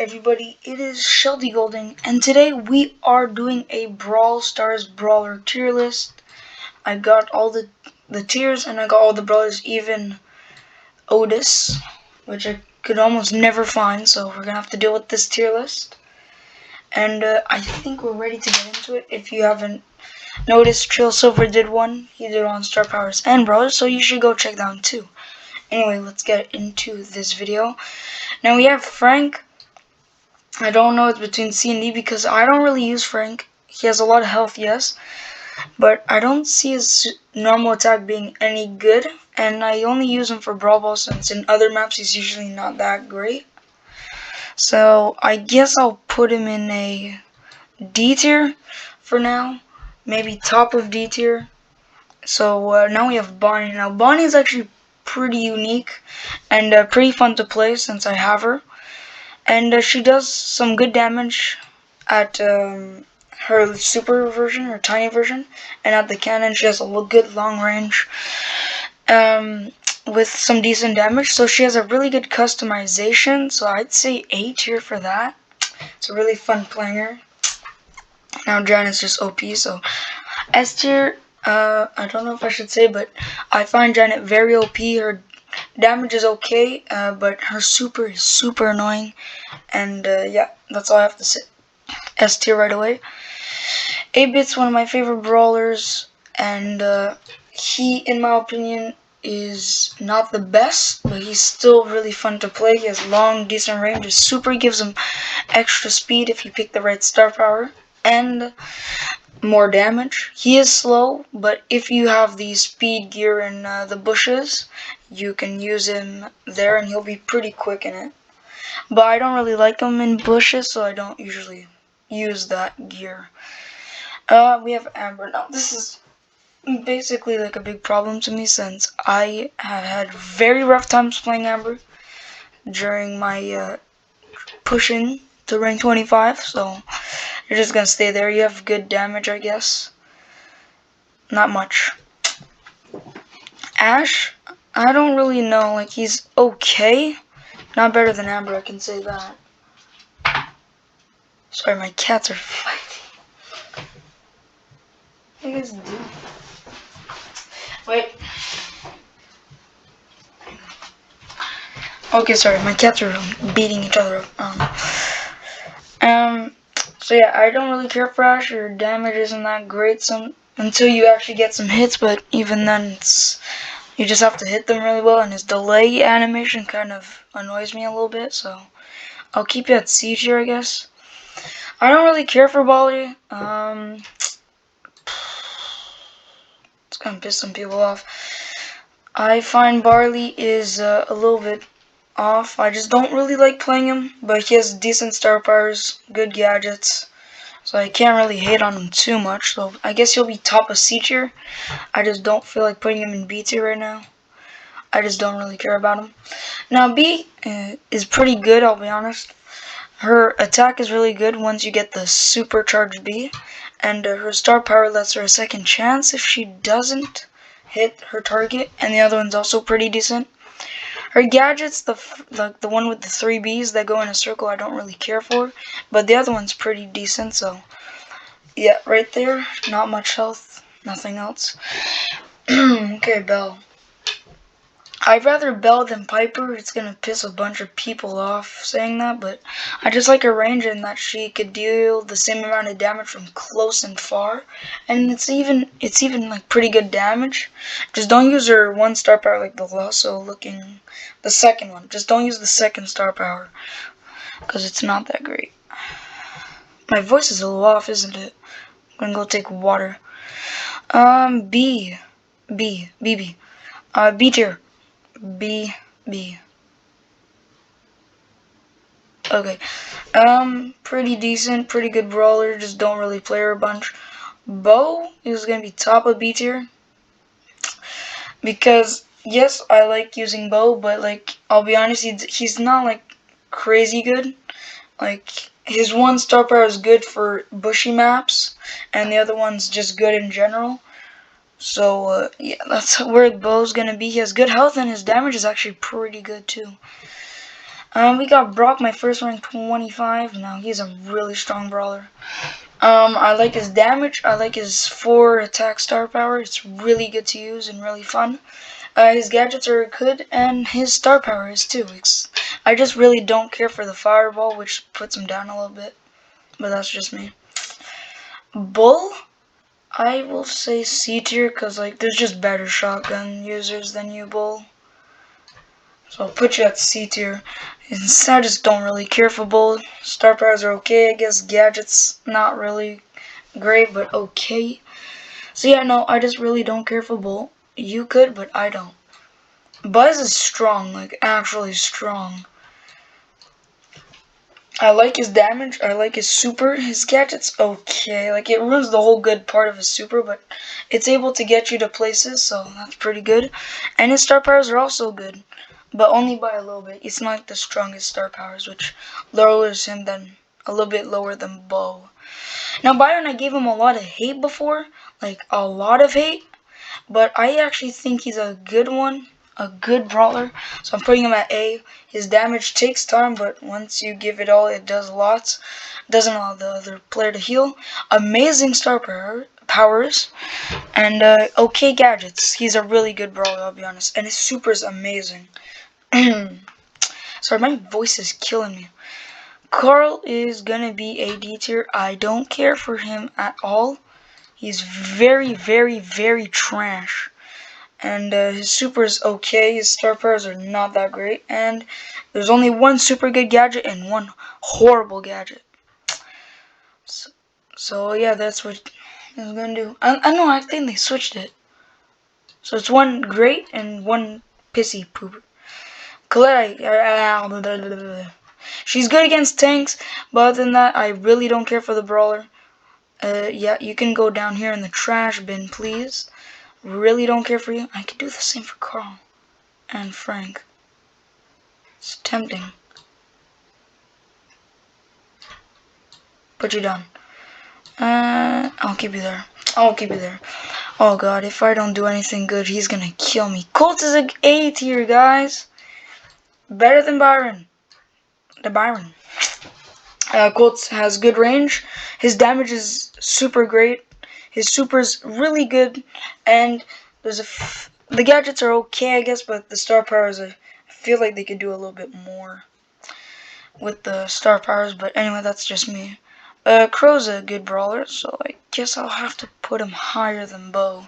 everybody? It is Shelby Golding, and today we are doing a Brawl Stars Brawler tier list. I got all the tiers, and I got all the brawlers, even Otis, which I could almost never find, so we're gonna have to deal with this tier list. And I think we're ready to get into it. If you haven't noticed, Trill Silver did one. He did on Star Powers and Brawlers, so you should go check that out too. Anyway, let's get into this video. Now we have Frank. I don't know, it's between C and D because I don't really use Frank. He has a lot of health, yes, but I don't see his normal attack being any good, and I only use him for Brawl Ball since in other maps he's usually not that great. So I guess I'll put him in a D tier for now, maybe top of D tier. So now we have Bonnie. Now Bonnie is actually pretty unique and pretty fun to play since I have her. And she does some good damage at her super version, her tiny version, and at the cannon she has a good long range with some decent damage. So she has a really good customization, so I'd say A tier for that. It's a really fun playing her. Now Janet's just OP, so S tier, I don't know if I should say, but I find Janet very OP. Her damage is okay, but her super is super annoying. And yeah, that's all I have to say. S tier right away. 8-Bit's one of my favorite brawlers, and he, in my opinion, is not the best, but he's still really fun to play. He has long, decent range. His super gives him extra speed if you pick the right star power, and more damage. He is slow, but if you have the speed gear in the bushes, you can use him there and he'll be pretty quick in it. But I don't really like him in bushes, so I don't usually use that gear. We have Amber. Now this is basically like a big problem to me since I have had very rough times playing Amber during my pushing to rank 25, so you're just gonna stay there. You have good damage, I guess. Not much. Ash, I don't really know. Like, he's okay. Not better than Amber, I can say that. Sorry, my cats are fighting. What do you guys do? Wait. Okay, sorry, my cats are beating each other up. So yeah, I don't really care for Ash. Your damage isn't that great until you actually get some hits, but even then, you just have to hit them really well, and his delay animation kind of annoys me a little bit, so I'll keep you at C tier, I guess. I don't really care for Barley. It's gonna piss some people off. I find Barley is a little bit off. I just don't really like playing him, but he has decent star powers, good gadgets, so I can't really hate on him too much. So I guess he'll be top of C tier. I just don't feel like putting him in B tier right now. I just don't really care about him. Now B is pretty good, I'll be honest. Her attack is really good once you get the supercharged B, and her star power lets her a second chance if she doesn't hit her target, and the other one's also pretty decent. Her gadgets, the one with the 3 Bs that go in a circle, I don't really care for, but the other one's pretty decent, so yeah, right there, not much health, nothing else. Okay, Belle. I'd rather Belle than Piper. It's gonna piss a bunch of people off saying that, but I just like her range in that she could deal the same amount of damage from close and far, and it's even like pretty good damage. Just don't use her one star power like the Lasso looking, the second one. Just don't use the second star power because it's not that great. My voice is a little off, isn't it? I'm gonna go take water. B tier. B. Okay. Pretty decent, pretty good brawler, just don't really play her a bunch. Bo is gonna be top of B tier. Because, yes, I like using Bo, but, like, I'll be honest, he's not, like, crazy good. Like, his one star power is good for bushy maps, and the other one's just good in general. So, yeah, that's where Bo's gonna be. He has good health, and his damage is actually pretty good, too. We got Brock, my first rank 25. Now he's a really strong brawler. I like his damage. I like his 4 attack star power. It's really good to use and really fun. His gadgets are good, and his star power is too. I just really don't care for the fireball, which puts him down a little bit. But that's just me. Bull, I will say C tier, because like there's just better shotgun users than you, Bull. So I'll put you at C tier. I just don't really care for Bull. Star powers are okay, I guess. Gadgets, not really great, but okay. So yeah, no, I just really don't care for Bull. You could, but I don't. Buzz is strong, like actually strong. I like his damage, I like his super, his gadget's okay. Like it ruins the whole good part of his super, but it's able to get you to places, so that's pretty good. And his star powers are also good, but only by a little bit. It's not like the strongest star powers, which lowers him then a little bit lower than Bo. Now Byron, I gave him a lot of hate before, like a lot of hate, but I actually think he's a good one, a good brawler. So I'm putting him at A. His damage takes time, but once you give it all, it does lots. Doesn't allow the other player to heal. Amazing star powers, and okay gadgets. He's a really good brawler, I'll be honest. And his super is amazing. Sorry, my voice is killing me. Carl is gonna be a D tier. I don't care for him at all. He's very, very, very trash. And his super is okay. His star powers are not that great. And there's only one super good gadget and one horrible gadget. So yeah, that's what he's gonna do. I know, I think they switched it. So it's one great and one pissy pooper. Colette, she's good against tanks, but other than that, I really don't care for the brawler. Yeah, you can go down here in the trash bin, please. Really don't care for you. I could do the same for Carl and Frank. It's tempting. Put you down. I'll keep you there. I'll keep you there. Oh god, if I don't do anything good, he's gonna kill me. Colt is an A tier, guys. Better than Byron. The Byron. Colt has good range. His damage is super great. His super's really good, and the gadgets are okay, I guess, but the star powers, I feel like they could do a little bit more with the star powers. But anyway, that's just me. Crow's a good brawler, so I guess I'll have to put him higher than Bo.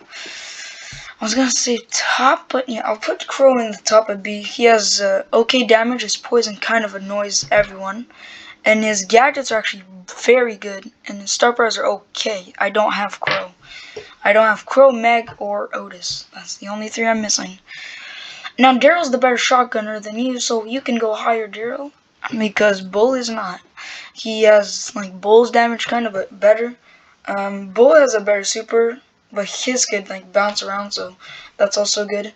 I was gonna say top, but yeah, I'll put Crow in the top of B. He has okay damage. His poison kind of annoys everyone. And his gadgets are actually very good. And his star powers are okay. I don't have Crow. I don't have Crow, Meg, or Otis. That's the only 3 I'm missing. Now, Daryl's the better shotgunner than you, so you can go higher, Daryl. Because Bull is not. He has, like, Bull's damage kind of better. Bull has a better super, but his could, like, bounce around, so that's also good.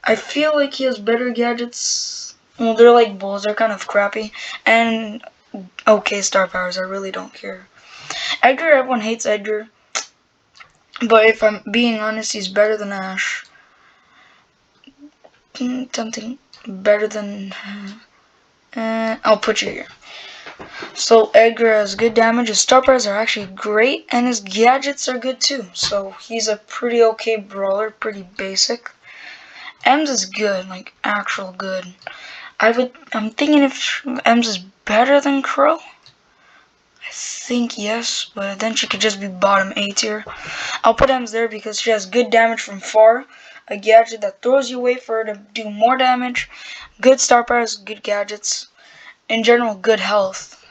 I feel like he has better gadgets. Well, they're like Bulls. They're kind of crappy. And okay star powers, I really don't care. Edgar, everyone hates Edgar, but if I'm being honest, he's better than Ash. Something better than I'll put you here. So Edgar has good damage, his star powers are actually great, and his gadgets are good too. So he's a pretty okay brawler, pretty basic. Ems is good, like actual good. I'm thinking if Ems is better than Crow. I think yes, but then she could just be bottom A tier. I'll put Ems there because she has good damage from far, a gadget that throws you away for her to do more damage, good star powers, good gadgets, in general good health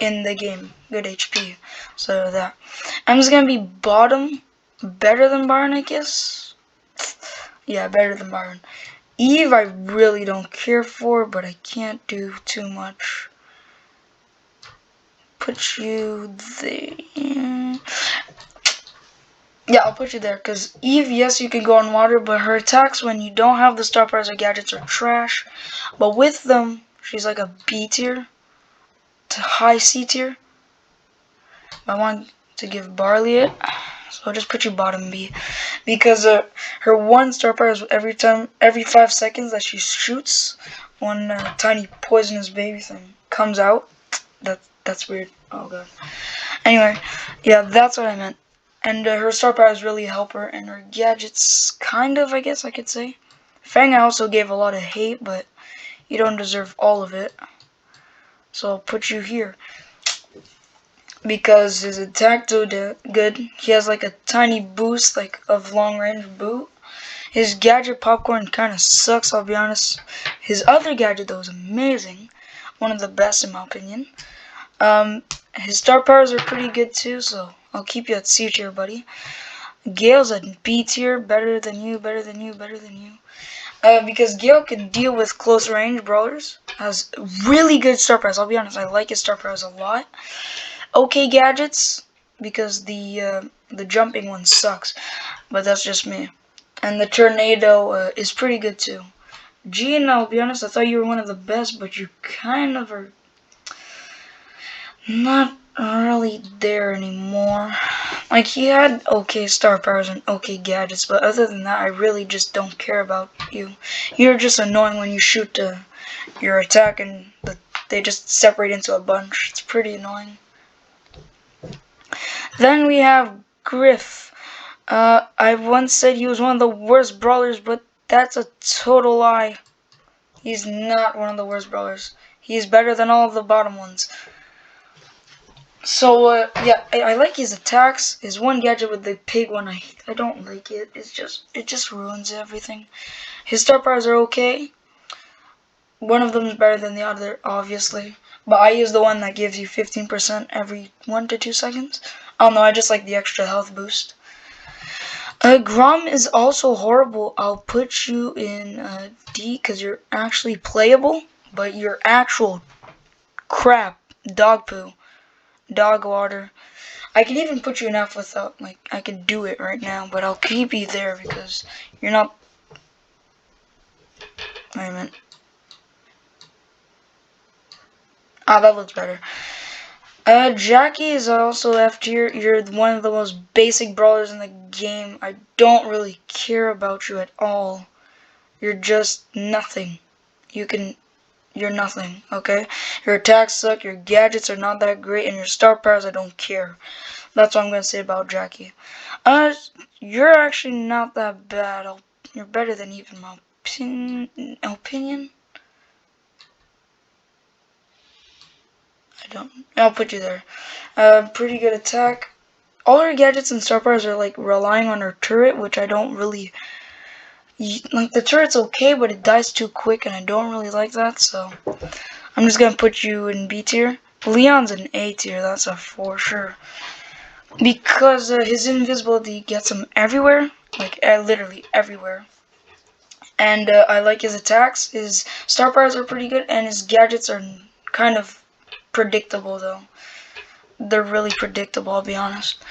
in the game, good HP. So that Ems gonna be bottom, better than Byron, I guess. Yeah, better than Byron. Eve I really don't care for, but I can't do too much. Put you there. Yeah, I'll put you there, because Eve, yes, you can go on water, but her attacks when you don't have the star powers or gadgets are trash. But with them, she's like a B tier to high C tier. I want to give Barley it. So I'll just put you bottom B. Because her one star power is every 5 seconds that she shoots, one tiny poisonous baby thing comes out. That's weird. Oh god. Anyway, yeah, that's what I meant. And her star powers really help her, and her gadgets, kind of, I guess I could say. Fang I also gave a lot of hate, but you don't deserve all of it. So I'll put you here. Because his attack do good. He has like a tiny boost, like of long range boot. His gadget popcorn kind of sucks, I'll be honest. His other gadget though is amazing. One of the best in my opinion. His star powers are pretty good too, so I'll keep you at C tier, buddy. Gale's at B tier, better than you, better than you, better than you. Because Gale can deal with close range brawlers. Has really good star powers, I'll be honest, I like his star powers a lot. Okay gadgets, because the jumping one sucks, but that's just me. And the tornado is pretty good too. Gene, I'll be honest, I thought you were one of the best, but you kind of are not really there anymore. Like, he had okay star powers and okay gadgets, but other than that, I really just don't care about you. You're just annoying when you shoot your attack and they just separate into a bunch. It's pretty annoying. Then we have Griff. I once said he was one of the worst brawlers, but that's a total lie. He's not one of the worst brawlers. He's better than all of the bottom ones. So, yeah, I like his attacks. His one gadget with the pig one, I don't like it. It just ruins everything. His star powers are okay. One of them is better than the other, obviously. But I use the one that gives you 15% every 1 to 2 seconds. I don't know, I just like the extra health boost. Grom is also horrible. I'll put you in D because you're actually playable, but you're actual crap. Dog poo. Dog water. I can even put you in F without, like, I can do it right now, but I'll keep you there because you're not... Wait a minute. Ah, that looks better. Jackie is also F tier. You're one of the most basic brawlers in the game. I don't really care about you at all. You're just nothing. You're nothing, okay? Your attacks suck, your gadgets are not that great, and your star powers, I don't care. That's what I'm gonna say about Jackie. You're actually not that bad. You're better than even my opinion. I'll put you there. Pretty good attack. All her gadgets and star powers are like relying on her turret, which I don't really like. The turret's okay, but it dies too quick, and I don't really like that. So I'm just gonna put you in B tier. Leon's an A tier. That's a for sure. Because his invisibility gets him everywhere, like literally everywhere. And I like his attacks. His star powers are pretty good, and his gadgets are kind of predictable though. They're really predictable, I'll be honest.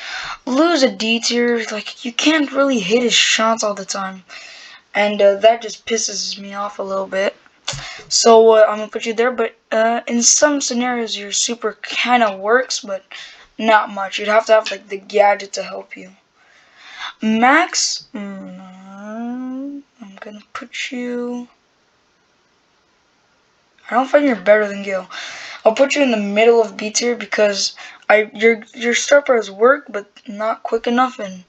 Lou's a D tier. Like, you can't really hit his shots all the time, and that just pisses me off a little bit. So I'm gonna put you there. But in some scenarios, your super kind of works, but not much. You'd have to have like the gadget to help you. Max, I'm gonna put you... I don't find you're better than Gale. I'll put you in the middle of B tier because your star powers work, but not quick enough, and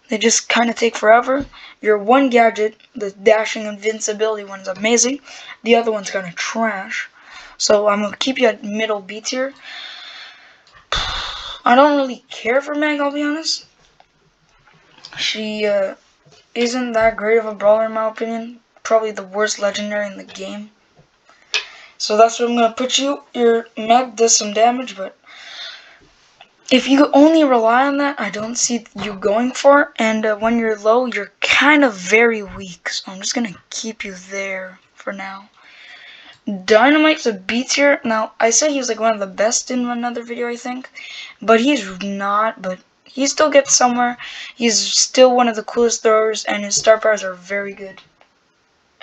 they just kind of take forever. Your one gadget, the dashing invincibility one, is amazing. The other one's kind of trash. So I'm gonna keep you at middle B tier. I don't really care for Meg, I'll be honest. She isn't that great of a brawler in my opinion. Probably the worst legendary in the game. So that's where I'm going to put you. Your Meg does some damage, but if you only rely on that, I don't see you going far. And when you're low, you're kind of very weak. So I'm just going to keep you there for now. Dynamite's a B tier. Now, I said he was like one of the best in another video, I think. But he's not, but he still gets somewhere. He's still one of the coolest throwers, and his star powers are very good.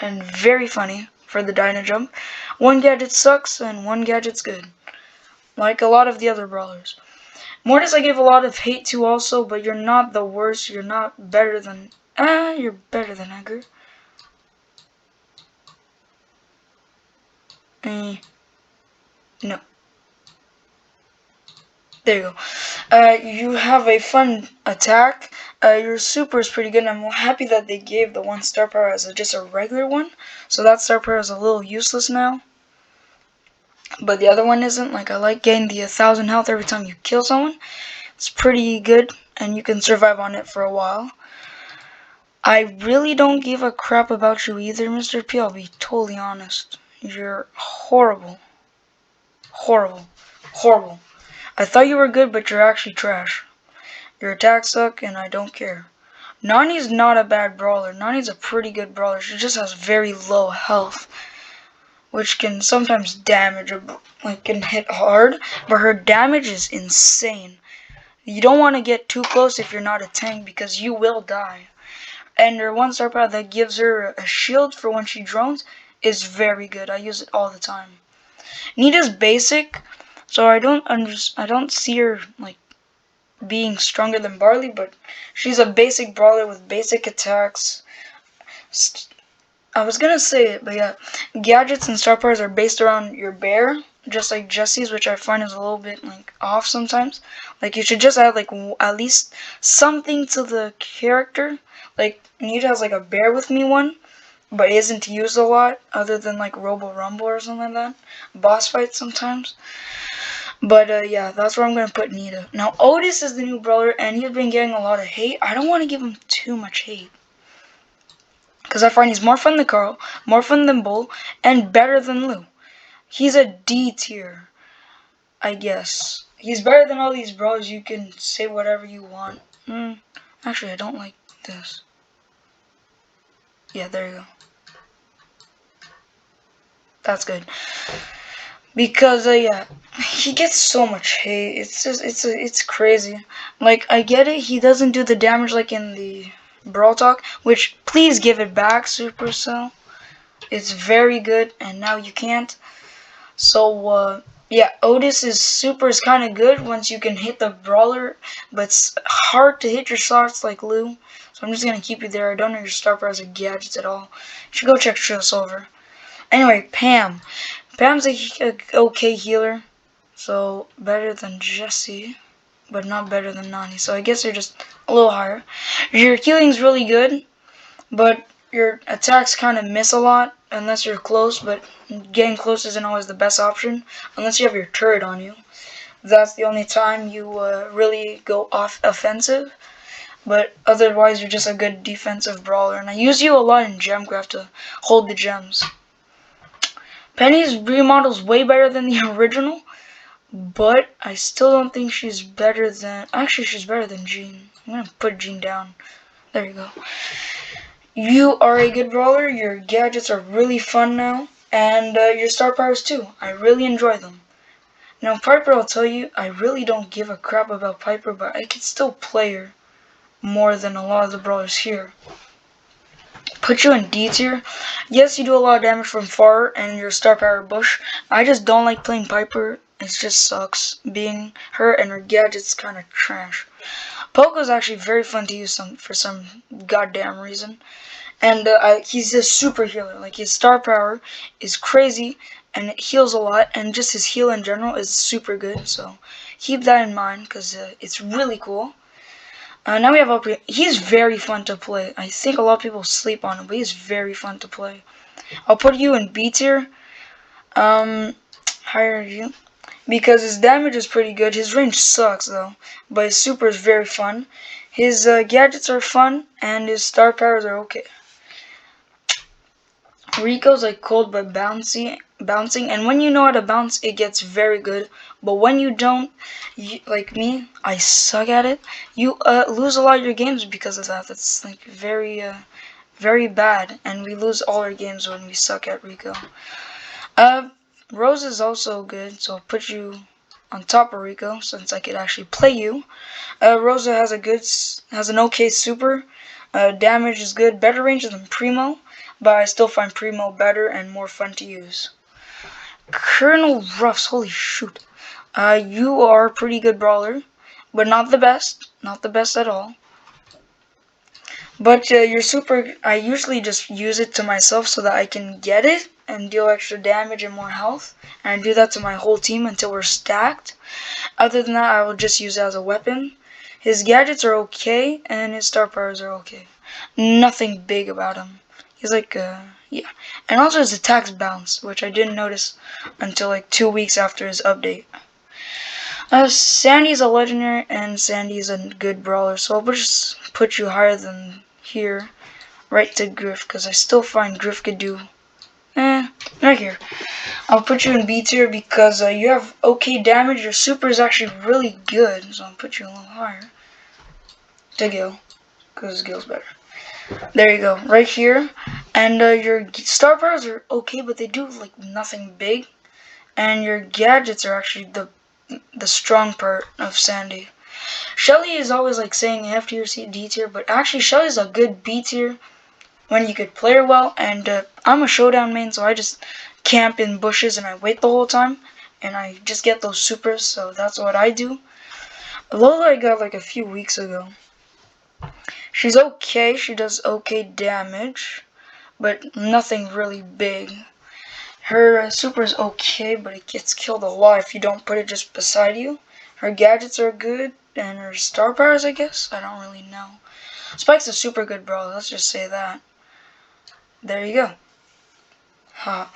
And very funny for the Dyna Jump. One gadget sucks, and one gadget's good. Like a lot of the other brawlers. Mortis I gave a lot of hate to also, but you're not the worst. You're not better than... you're better than Edgar. No. There you go. You have a fun attack. Your super is pretty good, and I'm happy that they gave the one star power as just a regular one. So that star power is a little useless now. But the other one isn't. Like, I like getting the 1,000 health every time you kill someone. It's pretty good, and you can survive on it for a while. I really don't give a crap about you either, Mr. P. I'll be totally honest. You're horrible. Horrible. Horrible. I thought you were good, but you're actually trash. Your attacks suck, and I don't care. Nani's not a bad brawler. Nani's a pretty good brawler. She just has very low health, which can sometimes damage, like can hit hard, but her damage is insane. You don't want to get too close if you're not a tank, because you will die. And her one star power that gives her a shield for when she drones is very good. I use it all the time. Nita's basic, so I don't see her like being stronger than Barley, but she's a basic brawler with basic attacks. I was gonna say it, but yeah, gadgets and star powers are based around your bear, just like Jesse's, which I find is a little bit like off sometimes. Like you should just add like at least something to the character. Like Nita has like a bear with me one, but isn't used a lot other than like Robo Rumble or something like that. Boss fights sometimes. But yeah, that's where I'm gonna put Nita. Now Otis is the new brawler, and he's been getting a lot of hate. I don't want to give him too much hate, because I find he's more fun than Carl, more fun than Bull, and better than Lou. He's a D tier, I guess. He's better than all these bros. You can say whatever you want. Actually, I don't like this. Yeah, there you go. That's good. Because yeah, he gets so much hate. It's just it's crazy. Like I get it. He doesn't do the damage like in the Brawl Talk, which please give it back, Supercell. It's very good, and now you can't. So yeah, Otis's super is kind of good once you can hit the brawler, but it's hard to hit your slots like Lou. So I'm just gonna keep you there. I don't know your star powers or gadgets at all. You should go check Trail Silver. Anyway, Pam. Pam's a okay healer, so better than Jesse, but not better than Nani. So I guess you're just a little higher. Your healing's really good, but your attacks kind of miss a lot unless you're close, but getting close isn't always the best option unless you have your turret on you. That's the only time you really go off offensive, but otherwise you're just a good defensive brawler, and I use you a lot in Gemcraft to hold the gems. Penny's remodel's way better than the original, but I still don't think she's better than... Actually, she's better than Jean. I'm gonna put Jean down. There you go. You are a good brawler. Your gadgets are really fun now, and your star powers too. I really enjoy them. Now, Piper, I'll tell you, I really don't give a crap about Piper, but I can still play her more than a lot of the brawlers here. Put you in D tier. Yes, you do a lot of damage from far and your star power bush. I just don't like playing Piper. It just sucks being her, and her gadget's kind of trash. Poco's actually very fun to use for some goddamn reason. And he's a super healer. Like his star power is crazy and it heals a lot, and just his heal in general is super good. So keep that in mind because it's really cool. Now we have Opry. He's very fun to play. I think a lot of people sleep on him, but he's very fun to play. I'll put you in B tier. Higher you. Because his damage is pretty good. His range sucks though, but his super is very fun. His gadgets are fun, and his star powers are okay. Rico's like cold but bouncing, and when you know how to bounce, it gets very good. But when you don't, like me, I suck at it. You lose a lot of your games because of that. That's like very, very bad, and we lose all our games when we suck at Rico. Rose is also good, so I'll put you on top of Rico since I could actually play you. Rosa has an okay super. Damage is good, better range than Primo, but I still find Primo better and more fun to use. Colonel Ruffs, holy shoot. You are a pretty good brawler, but not the best. Not the best at all. But your super, I usually just use it to myself so that I can get it and deal extra damage and more health. And I do that to my whole team until we're stacked. Other than that, I will just use it as a weapon. His gadgets are okay, and his star powers are okay. Nothing big about him. He's like, yeah. And also his attacks bounce, which I didn't notice until like 2 weeks after his update. Sandy's a legendary, and Sandy's a good brawler, so I'll just put you higher than here, right to Griff, because I still find Griff could do, right here. I'll put you in B tier because you have okay damage. Your super is actually really good, so I'll put you a little higher. To Gil, because Gil's better. There you go, right here. And your star powers are okay, but they do like nothing big. And your gadgets are actually the strong part of Sandy. Shelly is always like saying F tier, D tier, but actually Shelly's a good B tier when you could play her well. And I'm a showdown main, so I just camp in bushes and I wait the whole time, and I just get those supers. So that's what I do. Lola I got like a few weeks ago. She's okay. She does okay damage, but nothing really big. Her super is okay, but it gets killed a lot if you don't put it just beside you. Her gadgets are good, and her star powers, I guess? I don't really know. Spike's a super good brawler, let's just say that. There you go. Huh.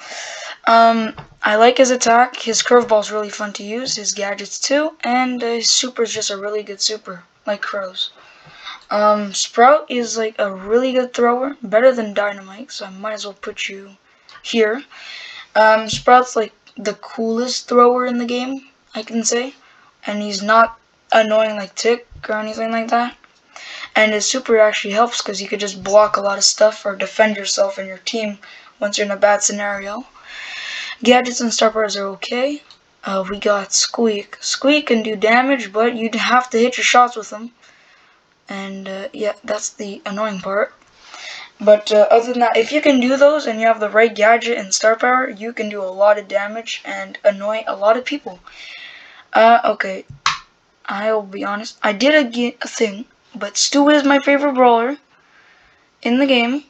I like his attack. His curveball's really fun to use. His gadgets too, and his super's just a really good super, like Crow's. Sprout is like a really good thrower, better than Dynamite, so I might as well put you here. Sprout's like the coolest thrower in the game, I can say, and he's not annoying like Tick or anything like that. And his super actually helps because you could just block a lot of stuff or defend yourself and your team once you're in a bad scenario. Gadgets and star powers are okay. We got Squeak. Squeak can do damage, but you'd have to hit your shots with him. And yeah, that's the annoying part. But other than that, if you can do those and you have the right gadget and star power, you can do a lot of damage and annoy a lot of people. Okay, I'll be honest. I did a thing, but Stu is my favorite brawler in the game.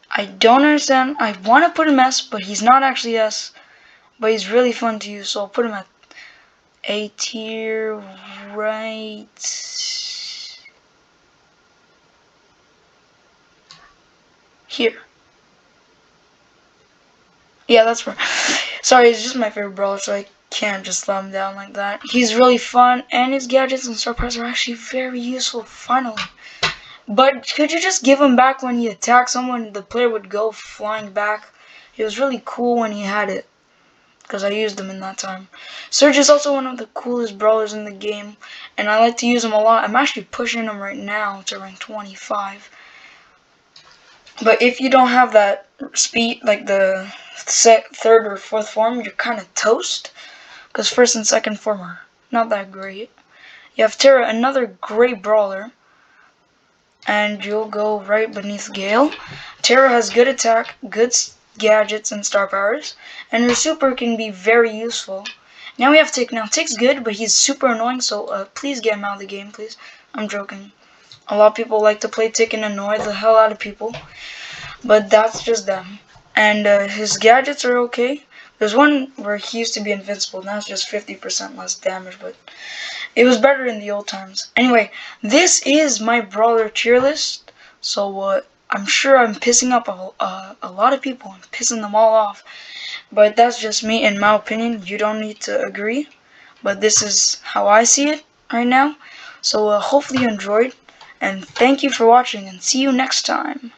I don't understand. I want to put him S, but he's not actually S. But he's really fun to use, so I'll put him at A tier, right here. Yeah, that's right. Sorry, he's just my favorite brawler, so I can't just let him down like that. He's really fun, and his gadgets and star powers are actually very useful, finally. But could you just give him back when he attacks someone, the player would go flying back? It was really cool when he had it, because I used him in that time. Surge is also one of the coolest brawlers in the game, and I like to use him a lot. I'm actually pushing him right now to rank 25. But if you don't have that speed, like the third or fourth form, you're kind of toast, because first and second form are not that great. You have Terra, another great brawler, and you'll go right beneath Gale. Terra has good attack, good gadgets and star powers, and her super can be very useful. Now we have Tick. Now Tick's good, but he's super annoying, so please get him out of the game, please. I'm joking. A lot of people like to play Tick and annoy the hell out of people, but that's just them. And his gadgets are okay. There's one where he used to be invincible, now it's just 50% less damage, but it was better in the old times. Anyway, this is my brawler tier list, so I'm sure I'm pissing up a lot of people. I'm pissing them all off, but that's just me, in my opinion. You don't need to agree, but this is how I see it right now. So hopefully you enjoyed, and thank you for watching, and see you next time.